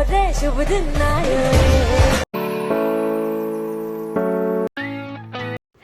रे शुभ दिन आयो रे।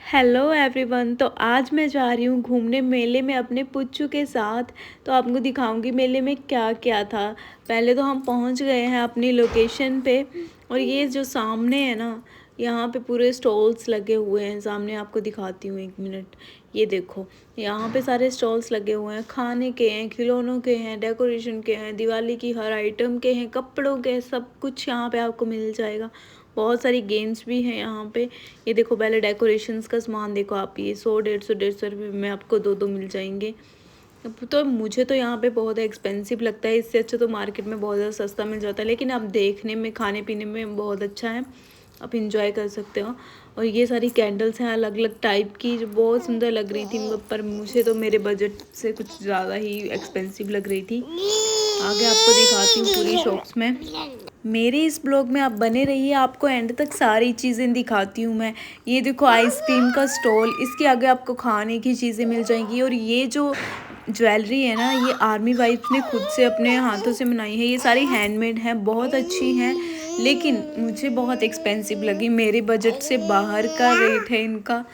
Hello everyone. तो आज मैं जा रही हूँ घूमने मेले में अपने पुच्चू के साथ। तो आपको दिखाऊंगी मेले में क्या क्या था। पहले तो हम पहुँच गए हैं अपनी लोकेशन पे, और ये जो सामने है ना, यहाँ पे पूरे स्टॉल्स लगे हुए हैं। सामने आपको दिखाती हूँ, 1 मिनट। ये देखो, यहाँ पे सारे स्टॉल्स लगे हुए हैं, खाने के हैं, खिलौनों के हैं, डेकोरेशन के हैं, दिवाली की हर आइटम के हैं, कपड़ों के, सब कुछ यहाँ पे आपको मिल जाएगा। बहुत सारी गेम्स भी हैं यहाँ पे। ये देखो, पहले डेकोरेशंस का सामान देखो आप, ये 100, 150, 150 रुपये में आपको दो मिल जाएंगे। तो मुझे तो यहाँ पे बहुत एक्सपेंसिव लगता है, इससे अच्छा तो मार्केट में बहुत ज़्यादा सस्ता मिल जाता है, लेकिन अब देखने में, खाने पीने में बहुत अच्छा है, आप इंजॉय कर सकते हो। और ये सारी कैंडल्स हैं अलग अलग टाइप की, जो बहुत सुंदर लग रही थी, पर मुझे तो मेरे बजट से कुछ ज़्यादा ही एक्सपेंसिव लग रही थी। आगे आपको दिखाती हूँ पूरी शॉप्स में। मेरे इस ब्लॉग में आप बने रहिए, आपको एंड तक सारी चीज़ें दिखाती हूँ मैं। ये देखो, आइसक्रीम का स्टॉल, इसके आगे आपको खाने की चीज़ें मिल जाएंगी। और ये जो ज्वेलरी है ना, ये आर्मी वाइफ्स ने खुद से अपने हाथों से बनाई है। ये सारी हैंडमेड हैं, बहुत अच्छी हैं, लेकिन मुझे बहुत एक्सपेंसिव लगी, मेरे बजट से बाहर का रेट है इनका।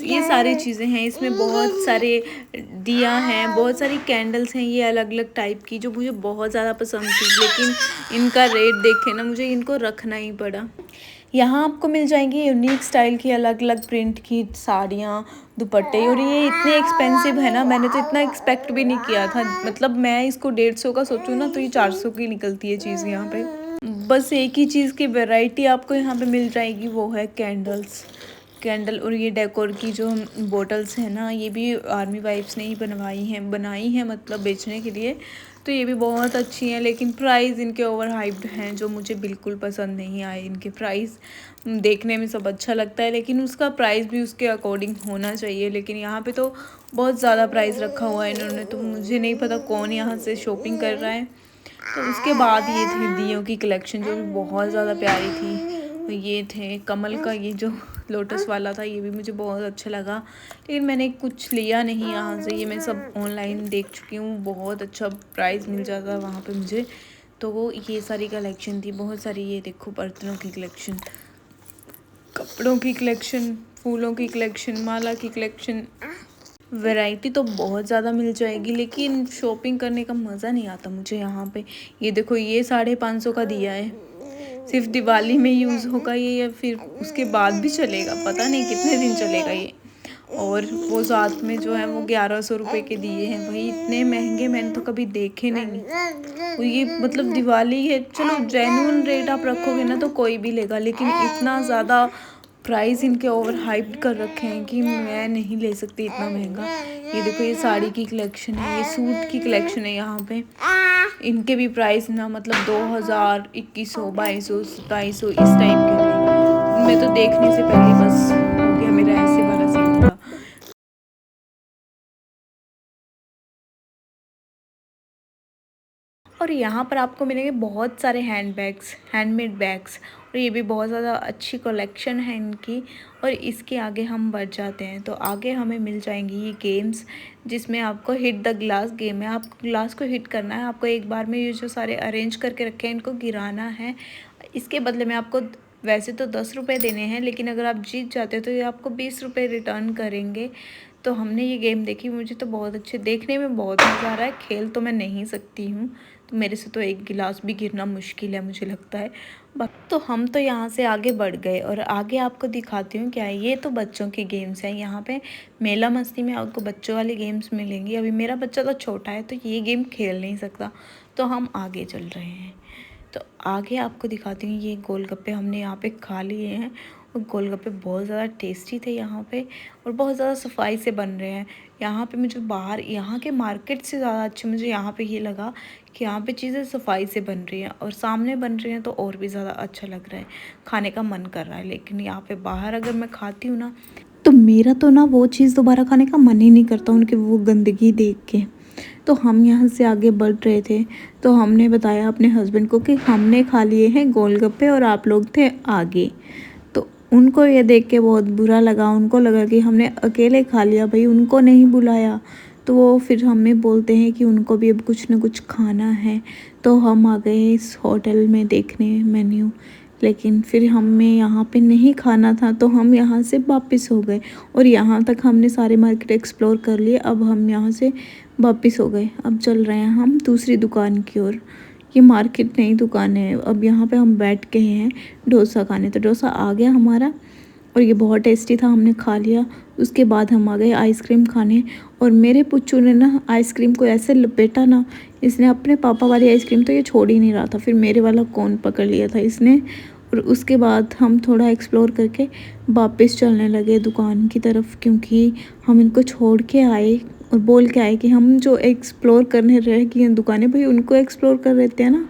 ये सारी चीज़ें हैं, इसमें बहुत सारे दिया हैं, बहुत सारी कैंडल्स हैं, ये अलग अलग टाइप की, जो मुझे बहुत ज़्यादा पसंद थी, लेकिन इनका रेट देखे ना, मुझे इनको रखना ही पड़ा। यहाँ आपको मिल जाएंगी यूनिक स्टाइल की अलग अलग प्रिंट की साड़ियाँ, दुपट्टे, और ये इतने एक्सपेंसिव है ना, मैंने तो इतना एक्सपेक्ट भी नहीं किया था। मतलब मैं इसको 150 का सोचूं ना, तो ये 400 की निकलती है चीज़ यहाँ पे। बस एक ही चीज़ की वैरायटी आपको यहाँ पे मिल जाएगी, वो है कैंडल। और ये डेकोर की जो बॉटल्स हैं ना, ये भी आर्मी वाइफ्स ने ही बनाई हैं मतलब बेचने के लिए। तो ये भी बहुत अच्छी हैं, लेकिन प्राइस इनके ओवर हाइप्ड हैं, जो मुझे बिल्कुल पसंद नहीं आए इनके प्राइस। देखने में सब अच्छा लगता है, लेकिन उसका प्राइस भी उसके अकॉर्डिंग होना चाहिए। लेकिन यहाँ पे तो बहुत ज़्यादा प्राइस रखा हुआ है इन्होंने, तो मुझे नहीं पता कौन यहाँ से शॉपिंग कर रहा है। तो उसके बाद ये थे दियों की कलेक्शन, जो भी बहुत ज़्यादा प्यारी थी। ये थे कमल का, ये जो लोटस वाला था, ये भी मुझे बहुत अच्छा लगा, लेकिन मैंने कुछ लिया नहीं यहाँ से। ये मैं सब ऑनलाइन देख चुकी हूँ, बहुत अच्छा प्राइस मिल जाता है वहाँ पे मुझे। तो वो ये सारी कलेक्शन थी, बहुत सारी। ये देखो, बर्तनों की कलेक्शन, कपड़ों की कलेक्शन, फूलों की कलेक्शन, माला की कलेक्शन। वैरायटी तो बहुत ज़्यादा मिल जाएगी, लेकिन शॉपिंग करने का मज़ा नहीं आता मुझे यहाँ पे। ये देखो, ये 550 का दिया है, सिर्फ दिवाली में यूज़ होगा ये, या फिर उसके बाद भी चलेगा, पता नहीं कितने दिन चलेगा ये। और वो साथ में जो है वो 1100 रुपये के दिए हैं। भाई, इतने महंगे मैंने तो कभी देखे नहीं। वो ये मतलब दिवाली है, चलो जेन्युइन रेट आप रखोगे ना तो कोई भी लेगा, लेकिन इतना ज़्यादा प्राइस इनके ओवर हाइप्ड कर रखे हैं कि मैं नहीं ले सकती इतना महंगा। ये देखो, ये साड़ी की कलेक्शन है, ये सूट की कलेक्शन है यहाँ पे। इनके भी प्राइस ना मतलब 2000, 2100, 2200, 2700 इस टाइप के थे। मैं तो देखने से पहले बस हो गया मेरा, ऐसे वाला सीन था। और यहाँ पर आपको मिलेंगे बहुत सारे हैंडमेड बैग्स, और ये भी बहुत ज़्यादा अच्छी कलेक्शन है इनकी। और इसके आगे हम बढ़ जाते हैं, तो आगे हमें मिल जाएंगी ये गेम्स, जिसमें आपको हिट द ग्लास गेम है। आपको ग्लास को हिट करना है, आपको एक बार में ये जो सारे अरेंज करके रखे हैं इनको गिराना है। इसके बदले में आपको वैसे तो 10 रुपये देने हैं, लेकिन अगर आप जीत जाते हो तो ये आपको 20 रुपये रिटर्न करेंगे। तो हमने ये गेम देखी, मुझे तो बहुत अच्छे, देखने में बहुत मज़ा आ रहा है, खेल तो मैं नहीं सकती हूँ, तो मेरे से तो एक गिलास भी गिरना मुश्किल है मुझे लगता है। तो हम तो यहाँ से आगे बढ़ गए, और आगे आपको दिखाती हूँ क्या है। ये तो बच्चों की गेम्स हैं, यहाँ पे मेला मस्ती में आपको बच्चों वाली गेम्स मिलेंगी। अभी मेरा बच्चा तो छोटा है, तो ये गेम खेल नहीं सकता, तो हम आगे चल रहे हैं। तो आगे आपको दिखाती हूँ, ये गोलगप्पे हमने यहाँ पे खा लिए हैं, और गोलगप्पे बहुत ज़्यादा टेस्टी थे यहाँ पे, और बहुत ज़्यादा सफाई से बन रहे हैं। यहाँ पे मुझे बाहर यहाँ के मार्केट से ज़्यादा अच्छे मुझे यहाँ पे ये लगा कि यहाँ पे चीज़ें सफाई से बन रही हैं, और सामने बन रही हैं, तो और भी ज़्यादा अच्छा लग रहा है, खाने का मन कर रहा है। लेकिन यहाँ पे बाहर अगर मैं खाती हूँ ना, तो मेरा तो ना वो चीज़ दोबारा खाने का मन ही नहीं करता, उनकी वो गंदगी देख के। तो हम यहाँ से आगे बढ़ रहे थे, तो हमने बताया अपने हस्बैंड को कि हमने खा लिए हैं गोलगप्पे और आप लोग थे आगे। तो उनको ये देख के बहुत बुरा लगा, उनको लगा कि हमने अकेले खा लिया, भाई उनको नहीं बुलाया। तो वो फिर हमें बोलते हैं कि उनको भी अब कुछ ना कुछ खाना है। तो हम आ गए इस होटल में देखने मेन्यू, लेकिन फिर हमें यहाँ पे नहीं खाना था तो हम यहाँ से वापस हो गए। और यहाँ तक हमने सारे मार्केट एक्सप्लोर कर लिए। अब हम यहाँ से वापस हो गए। अब चल रहे हैं हम दूसरी दुकान की ओर। ये मार्केट नई दुकान है। अब यहाँ पे हम बैठ गए हैं डोसा खाने। तो डोसा आ गया हमारा और ये बहुत टेस्टी था, हमने खा लिया। उसके बाद हम आ गए आइसक्रीम खाने। और मेरे पुच्चू ने ना आइसक्रीम को ऐसे लपेटा ना, इसने अपने पापा वाली आइसक्रीम तो ये छोड़ ही नहीं रहा था, फिर मेरे वाला कौन पकड़ लिया था इसने। और उसके बाद हम थोड़ा एक्सप्लोर करके वापस चलने लगे दुकान की तरफ, क्योंकि हम इनको छोड़ के आए और बोल के आए कि हम जो एक्सप्लोर करने रह गए हैं दुकानें, भाई उनको एक्सप्लोर कर लेते हैं ना।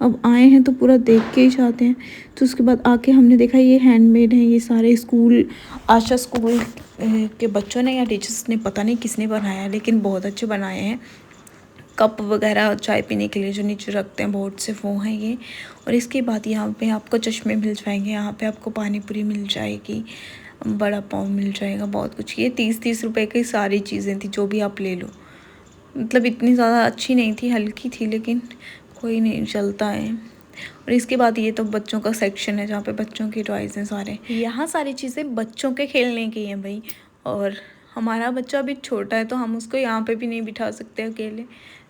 अब आए हैं तो पूरा देख के ही चाहते हैं। तो उसके बाद आके हमने देखा ये हैंडमेड है, ये सारे स्कूल आशा स्कूल के बच्चों ने या टीचर्स ने, पता नहीं किसने बनाया, लेकिन बहुत अच्छे बनाए हैं। कप वगैरह चाय पीने के लिए जो नीचे रखते हैं बोर्ड से, वो हैं ये। और इसके बाद यहाँ पे आपको चश्मे मिल जाएंगे, यहाँ पे आपको पानी पूरी मिल जाएगी, बड़ा पाव मिल जाएगा, बहुत कुछ। ये 30-30 रुपए की सारी चीज़ें थी, जो भी आप ले लो। मतलब इतनी ज़्यादा अच्छी नहीं थी, हल्की थी, लेकिन कोई नहीं, चलता है। और इसके बाद ये तो बच्चों का सेक्शन है जहाँ पे बच्चों की टॉयज़ हैं सारे। यहाँ सारी चीज़ें बच्चों के खेलने की हैं भाई। और हमारा बच्चा अभी छोटा है तो हम उसको यहाँ पे भी नहीं बिठा सकते अकेले।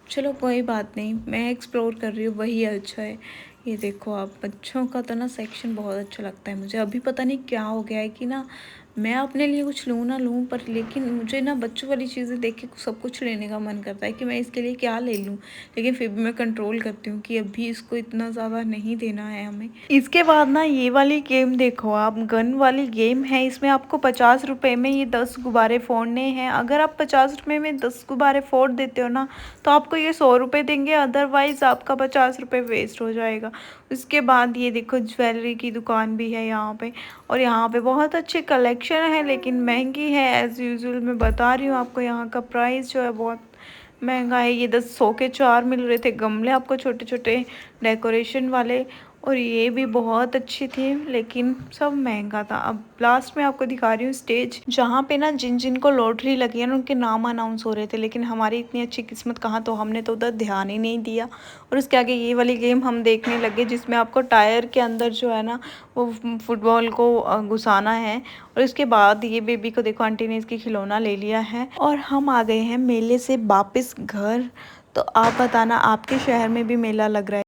चलो कोई बात नहीं, मैं एक्सप्लोर कर रही हूँ, वही अच्छा है। ये देखो आप, बच्चों का तो ना सेक्शन बहुत अच्छा लगता है मुझे। अभी पता नहीं क्या हो गया है कि ना, मैं अपने लिए कुछ लूँ ना लूँ, पर लेकिन मुझे ना बच्चों वाली चीज़ें देख के सब कुछ लेने का मन करता है कि मैं इसके लिए क्या ले लूँ। लेकिन फिर भी मैं कंट्रोल करती हूँ कि अभी इसको इतना ज़्यादा नहीं देना है हमें। इसके बाद ना ये वाली गेम देखो आप, गन वाली गेम है। इसमें आपको 50 रुपये में ये 10 गुब्बारे फोड़ने हैं। अगर आप 50 रुपये में 10 गुब्बारे फोड़ देते हो ना, तो आपको ये 100 रुपये देंगे, अदरवाइज़ आपका 50 रुपये वेस्ट हो जाएगा। उसके बाद ये देखो ज्वेलरी की दुकान भी है यहाँ पे। और यहाँ पे बहुत अच्छे कलेक्शन है, लेकिन महंगी है एज़ यूजुअल। मैं बता रही हूँ आपको, यहाँ का प्राइस जो है बहुत महंगा है। ये 100 के 4 मिल रहे थे गमले आपको, छोटे छोटे डेकोरेशन वाले। और ये भी बहुत अच्छी थी, लेकिन सब महंगा था। अब लास्ट में आपको दिखा रही हूँ स्टेज, जहाँ पे ना जिन जिन को लॉटरी लगी है ना, उनके नाम अनाउंस हो रहे थे। लेकिन हमारी इतनी अच्छी किस्मत कहाँ, तो हमने तो उधर ध्यान ही नहीं दिया। और उसके आगे ये वाली गेम हम देखने लगे, जिसमें आपको टायर के अंदर जो है ना, वो फुटबॉल को घुसाना है। और इसके बाद ये बेबी को देखो, आंटी ने इसकी खिलौना ले लिया है। और हम आ गए हैं मेले से वापस घर। तो आप बताना, आपके शहर में भी मेला लग रहा है?